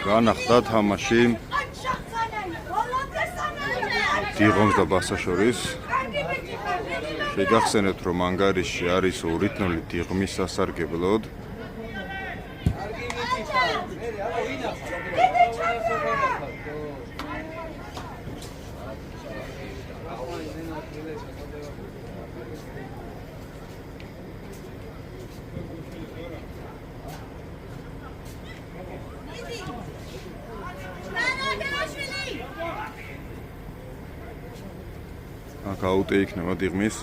განახდა თამაში დიღომს და ბასაშორის. შეგახსენებთ, რომ ანგარიშში არის 2-0 დიღმის სასარგებლოდ. აუტე იქნება დიღმის.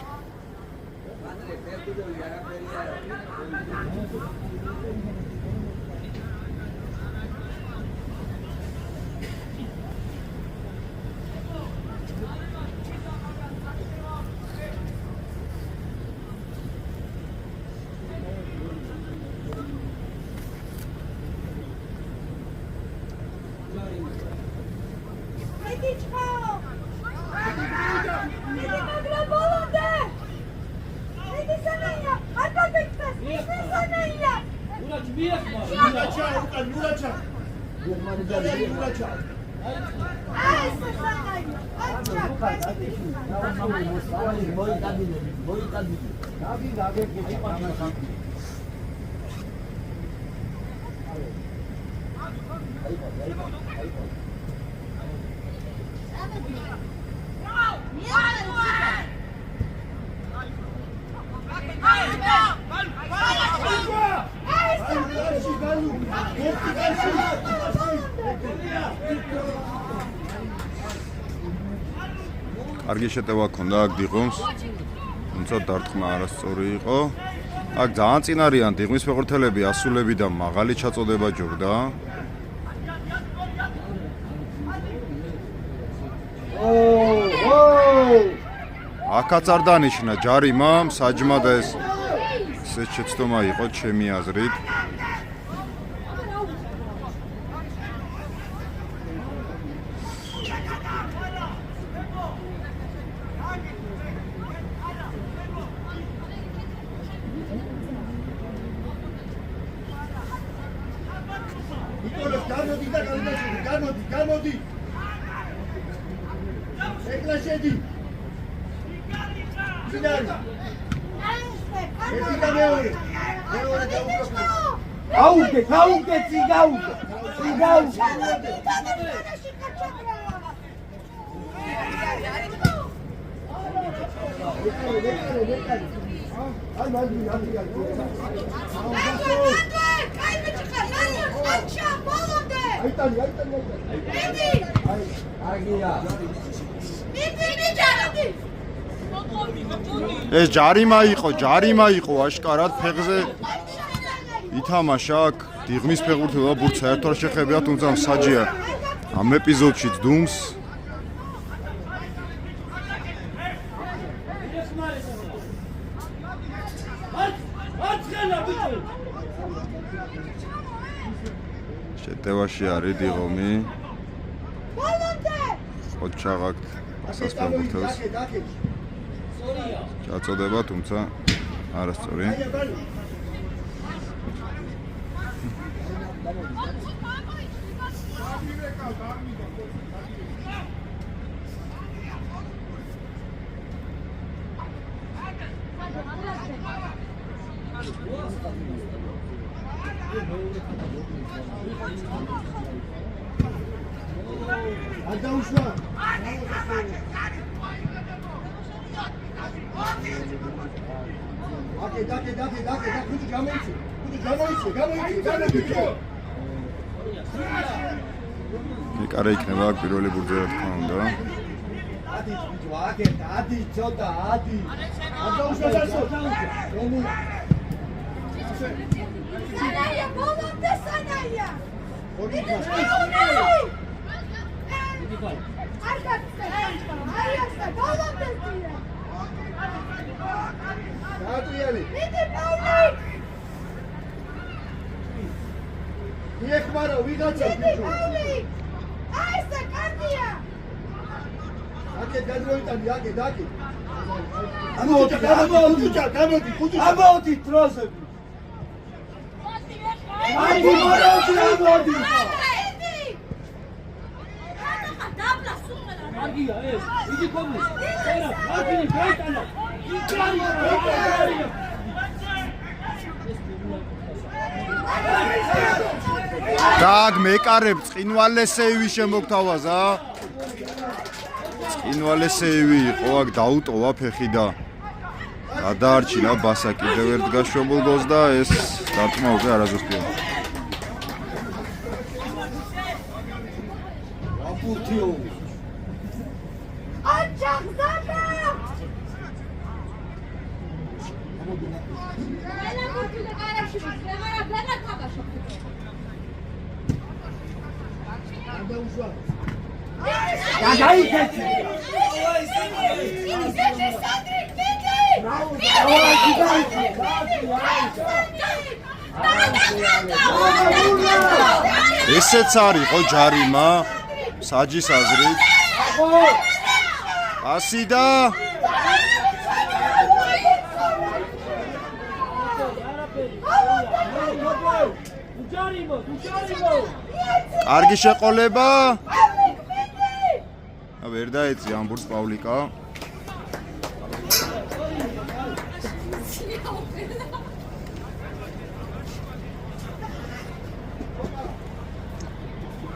კარგი შეტევა ჰქონდა აქ დიღომს, თუმცა დარტყმა არასწორი იყო. აქ ძალიან წინ არიან დიღმის ფეხბურთელები, ასულები და მაღალი ჩაწოდება ჯობდა. აქაც არ დანიშნა ჯარიმა, საჯმა და ეს შეცდომა იყო ჩემი აზრით. ეს ჯარიმა იყო აშკარად ფეხზე ითამაშა აქ დიღმის ფეხბურთელმა ბურთს საერთოდ არ შეხებია, თუმცა საჯია ამ ეპიზოდში ძდუმს. შეტევაში არის დიღომი. ოჩაღაკ ასას ფეხბურთელს ჩაწოდება, თუმცა არასწორი. კარა იქნება აქ პირველი ბურთზე რა თქმა უნდა. მაგია ეს იგი კომი წერა მარტინი გაიტანა დაგ მეკარებ წინვალესეივი შემოგთავაზა წინვალესეივი იყო აქ დაუტოვა ფეხი და გადაარჩინა ბასა კიდევ ერთ გაშვებულ გოლს და ეს დარტყმა უკვე არაზუსტია ესეც არის ხო ჯარიმა საჯის აზრით ასი და კარგი შეყოლება ვერ დაეწია ამბურს პავლიკა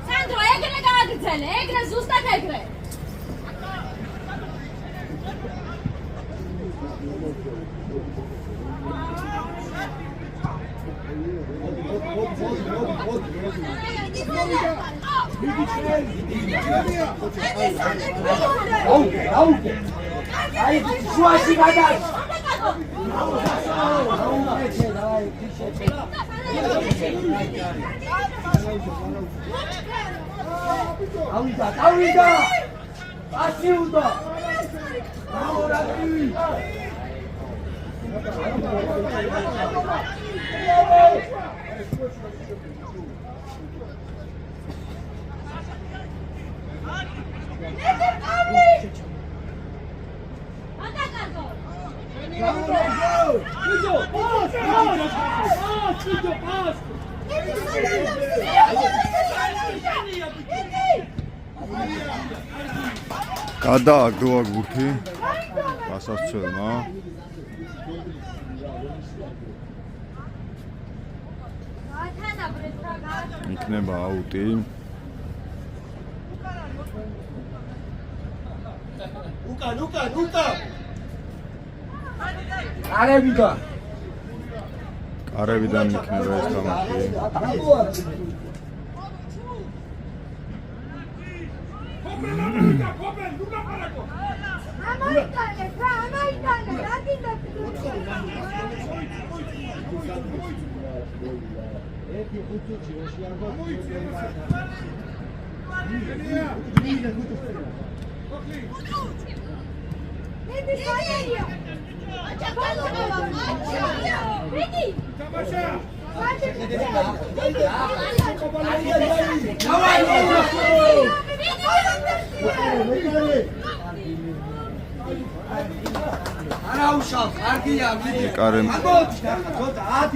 სანდრო ეგრე გააგრძელე ეგრე ზუსტად ეგრე აი შუაში გადაი ავიდა ასი უნდა გადააგდოა გურთი გასასწრებმა იქნება აუტი უკან კარებიდან იქნება ეს თამაში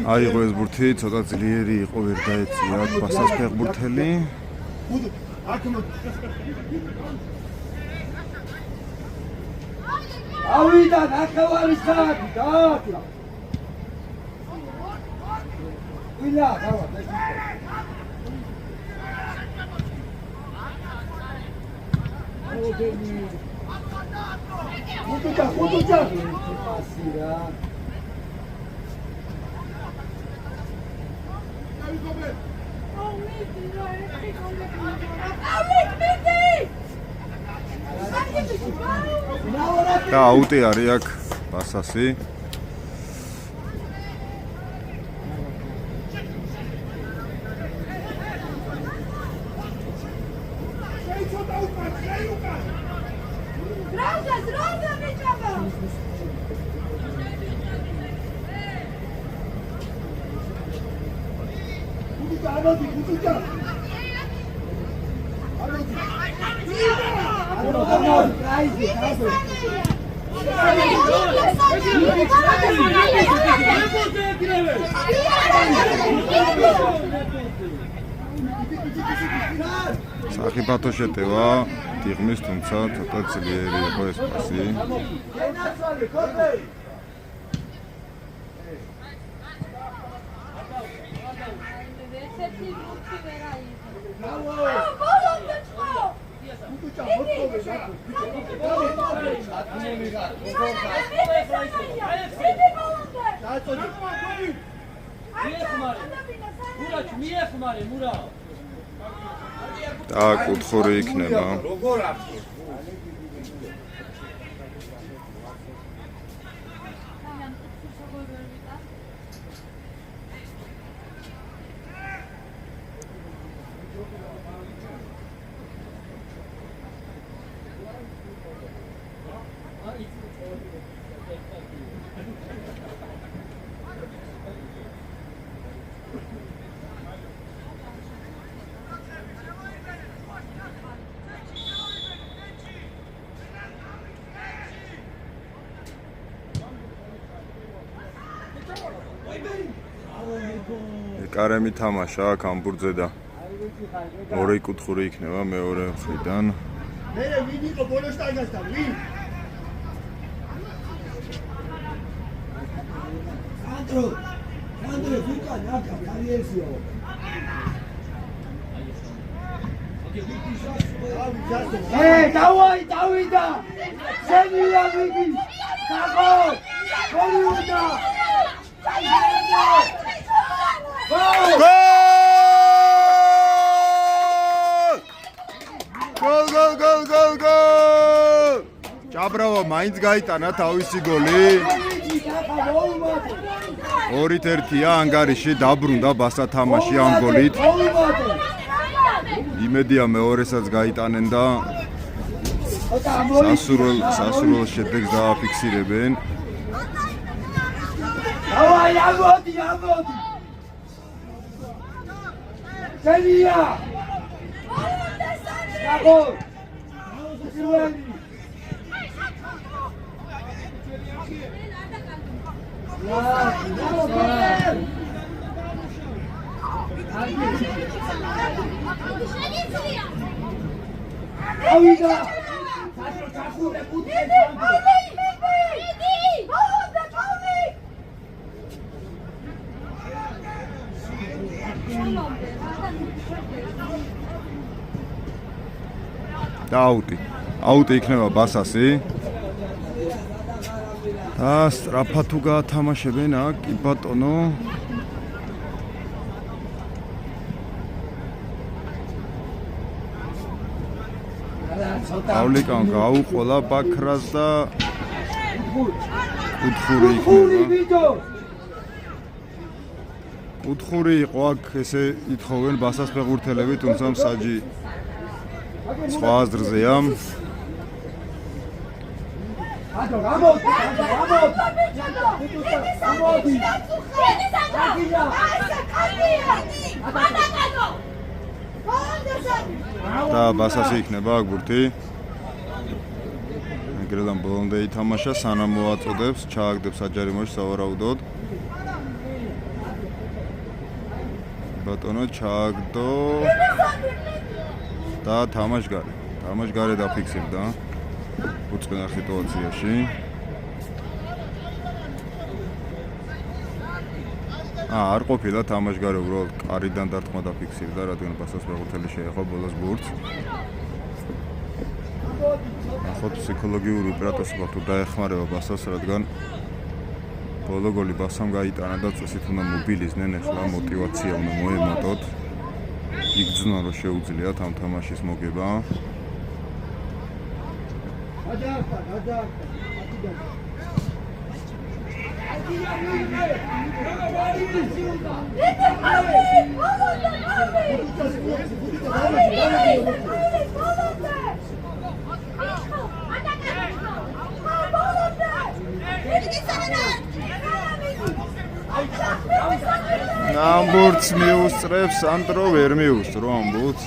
აიღო ეს ბურთი ცოტა ძლიერი იყო ვერ დაეწია ბასას ფეხბურთელი ავიდა ნახევარი საათი დაატლა ვინა დავა ხუთუჭა ასირა და აუტი არის აქ ბასასი საფათო შეტევა დიღმის, თუმცა ცოტა ძლიერი იყო ეს პასი. და კუთხური იქნება. კარემი თამაშა აქ ამბურძე და ორი კუთხური იქნება მეორე მხრიდან. მე ვინ იყო ბოლოშტაინასთან ვინ? სანდრო ვიკან აკა კარიერისიო. დავიდა შენია ვიკი დაგო გოლია გოლ! ჭაბრავა მაინც გაიტანა თავისი გოლი. 2-1-ია ანგარიში დაბრუნდა ბასა თამაში ამ გოლით. იმედია მეორესაც გაიტანენ და სასურველ შედეგს დააფიქსირებენ. დავაი ამოდი შენია დაგო და აუტი იქნება ბასასი. და სწრაფად თუ გაათამაშებენ აქ კი ბატონო. პავლიკამ გაუყოლა ბაქრას და კუთხური იქნება. კუთხური იყო აქ ესე ითხოვენ ბასას ფეხბურთელები, თუმცა მსაჯი სხვა აზრზეა. და ბასასი იქნება აქ ბურთი. ეგრედან ბოლომდე ითამაშა, სანამ მოაწოდებს, ჩააგდებს საჯარიმოში სავარაუდოდ. ბატონო ჩააგდო და თამაშგარე დაფიქსირდა უწყნარ სიტუაციაში. არ ყოფილა თამაშგარე, უბრალოდ კარიდან დარტყმა დაფიქსირდა, რადგან ბასას ფეხბურთელი შეეხო ბოლოს ბურთს. ახლა ფსიქოლოგიური უპირატესობა თუ დაეხმარება ბასას, რადგან ბოლო გოლი ბასამ გაიტანა და წესით უნდა მობილიზნენ, ახლა мотиваცია უნდა მოემატოთ. იგრძნო რომ შეუძლიათ ამ თამაშის მოგება. ამბურთს მიუსწრებს, სანდრო ვერ მიუსწრო ამბურთს.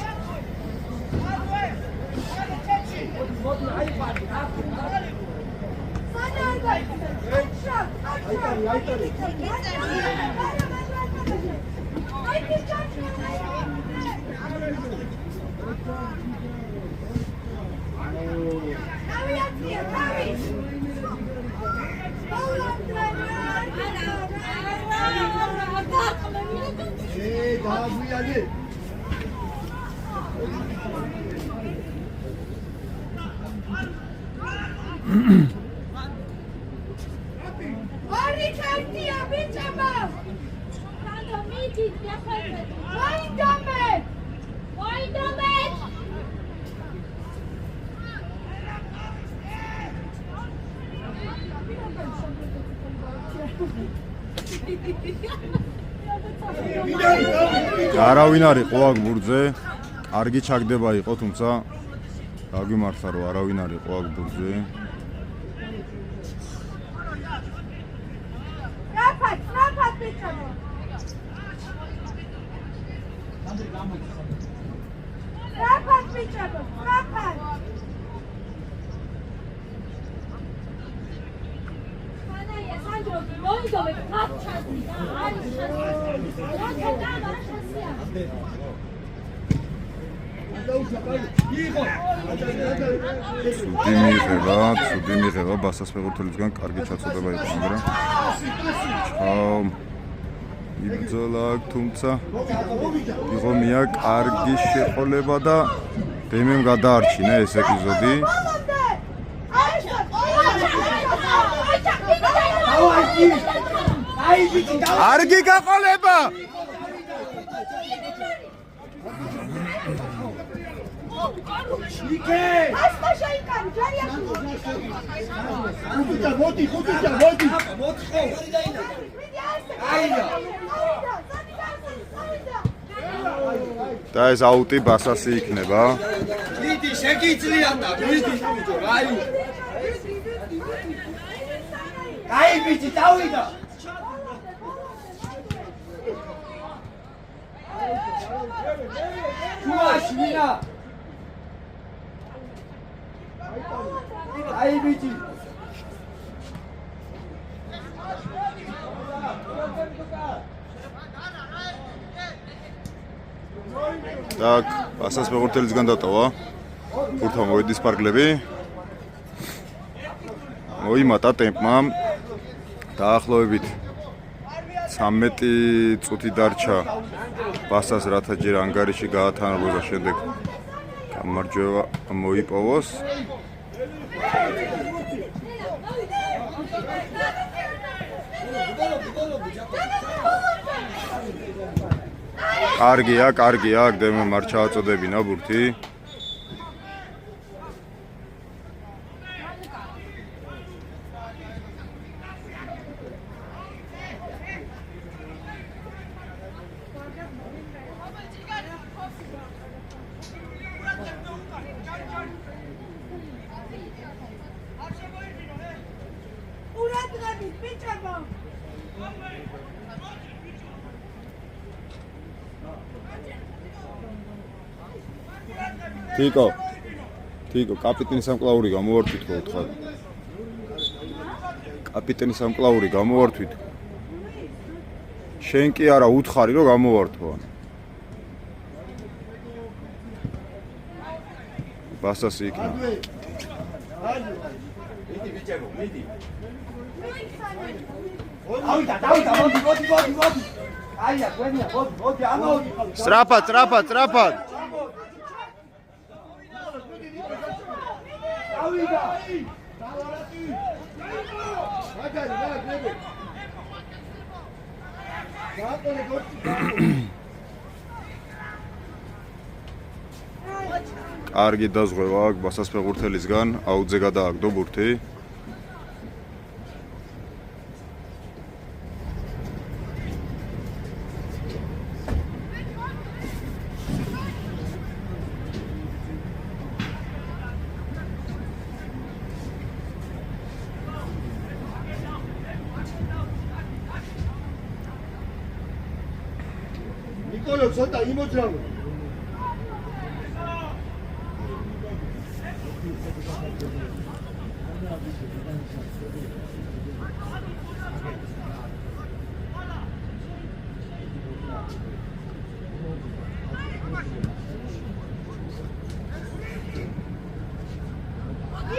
არავინ არ იყო აქ ბურთზე. კარგი ჩაგდება იყო, თუმცა გაგვიმართლა რომ არავინ არ იყო აქ ბურთზე. ცუდი მიიღება ბასას ფეხბურთელისგან, კარგი ჩაწოდება იყო, მაგრამ იბრძოლა, თუმცა იღომია კარგი შეყოლება და დემემ გადაარჩინა ეს ეპიზოდი. კარგი გაყოლება! და ეს აუტი ბასასი იქნება. მიდი, შეგიძლიათ და მიდი, აი. აი, ბიჭი, დავიდა. ჩუაში მინა. აი, ბიჭი. Так, ბასას ფეხბურთელისგან დატოვა. ბურთმა მოვიდეს პარკლები. მოიმატა ტემპმა. დაახლოებით 13 წუთი დარჩა ბასას, რათა ჯერ ანგარიში გაათანაბროს და შემდეგ გამარჯვება მოიპოვოს. კარგია, დემემ არ ჩააწოდებინა ბურთი. თიკო, კაპიტანის სამკლაური გამოვართვით ხო უთხრა. კაპიტანის სამკლაური გამოვართვით. შენ კი არა უთხარი რომ გამოვართვა. ბასასი იქნა. მიდი ბიჭებო, მიდი. დავიდა, მოდი. აია, გვენია, მოდი, ამოდი. სწრაფად. კარგი დაზღვევა აქ ბასას ფეხბურთელისგან, აუძე გადააგდო ბურთი. ნიკოლო, ცოტა იმოძრავე.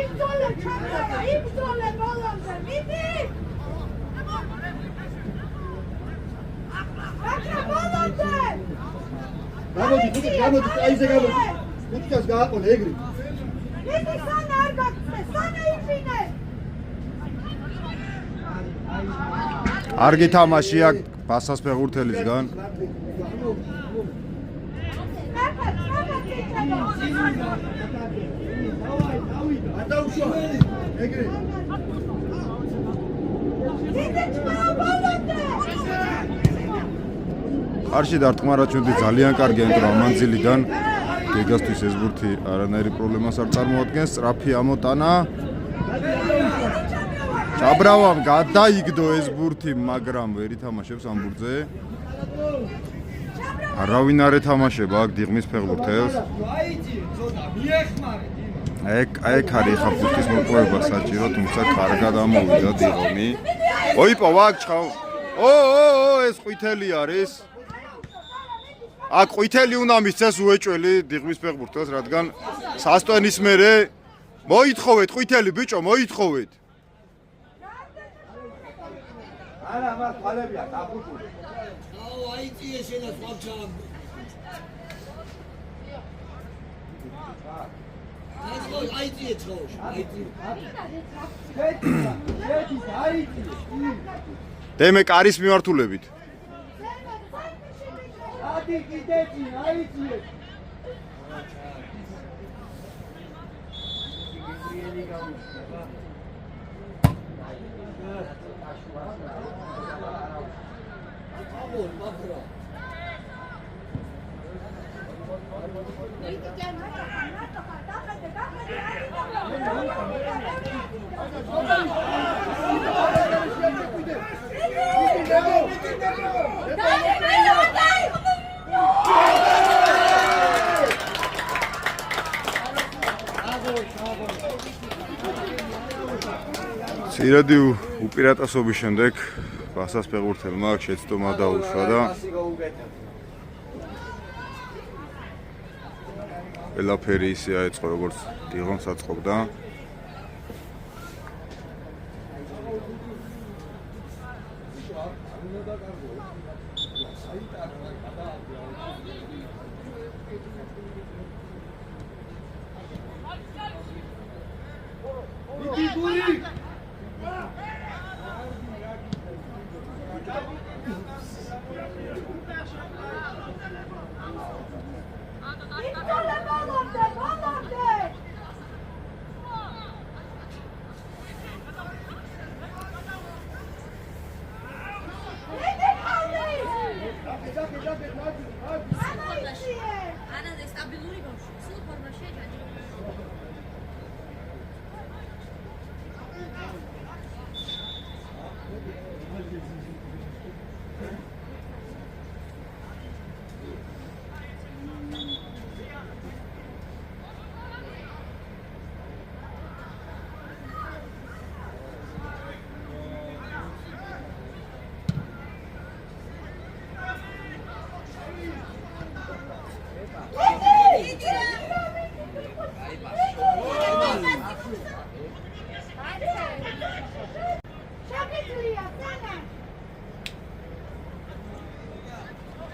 იბრძოლე ჩამება, იბრძოლე ბოლომდე, მიდი! აკრა ბოლომდე! გამოდი, აიზე გამოდი. მიწას გააყოლე ეგრე. მიდი სანა არ გაგწე, სანა იფინე! არ გითამაშია ბასას ფეხბურთელისგან. ეგრე. ხარში დარტყმა რა ჩვენდი ძალიან კარგია, იმიტომ რომ ამანძილიდან გეგასთვის ეს ბურთი არანაირი პრობლემას არ წარმოადგენს. სწრაფი ამოტანა. ჭაბრავამ გადაიგდო ეს ბურთი, მაგრამ ვერ ითამაშებს ამ ბურთზე. არავინ არ ეთამაშება აქ დიღმის ფეხბურთელს. ეგ არის ხა ბურთის მოპოვება საჭირო, თუმცა კარგად ამოვიდა დიღმი. ოიპო ვაკ ჩხავ. ეს ყვითელი არის. აქ ყვითელი უნდა მისცეს უეჭველი დიღმის ფეხბურთელს, რადგან სასტვენის მერე მოითხოვეთ ყვითელი ბიჭო, მოითხოვეთ. არა, მაგ ხალებია, დაფუჭული. აუ, აიწიე შენა სვამჩა. ასო აიწიე ცხოშ, აიწიე. შედი, აიწიე. დემე კარის მიმართულებით. ადი კიდეჭი, აიწიე. ცირადი უპირატესობის შემდეგ ბასას ფეხბურთელმა შეცდომა დაუშვა და ყველაფერი ისე აეწყო, როგორც დიღმს აწყობდა.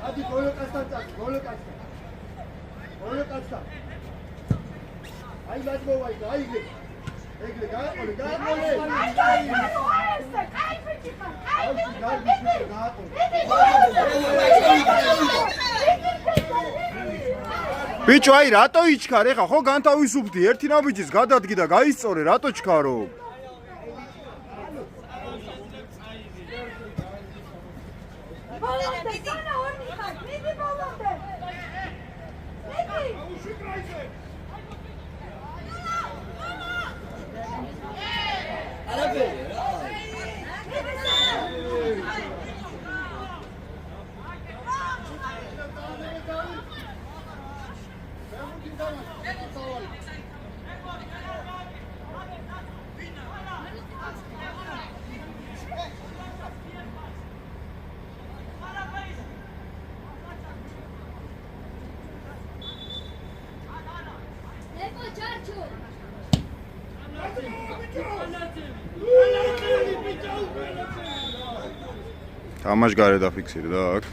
ადი გოლოკასთან წაკ, გოლოკასთან. გოლოკასთან. აი მაჯმოვაი, აი ეგრე. ეგრე გააყოლე, გააყოლე. ბიჭო, აი რატო იჩქარ? ეხა ხო განთავისუფლდი, ერთი ნაბიჯის გადადგი და გაისწორე, რატო ჩქარო? თამაში გარე დაფიქსირდა აქ.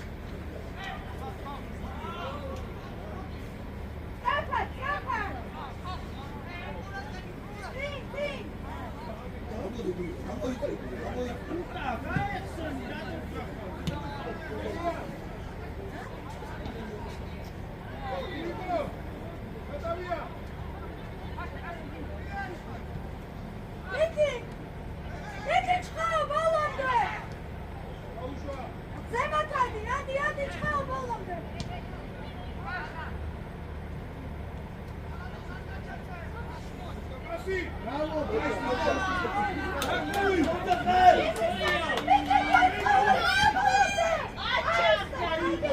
Bravo,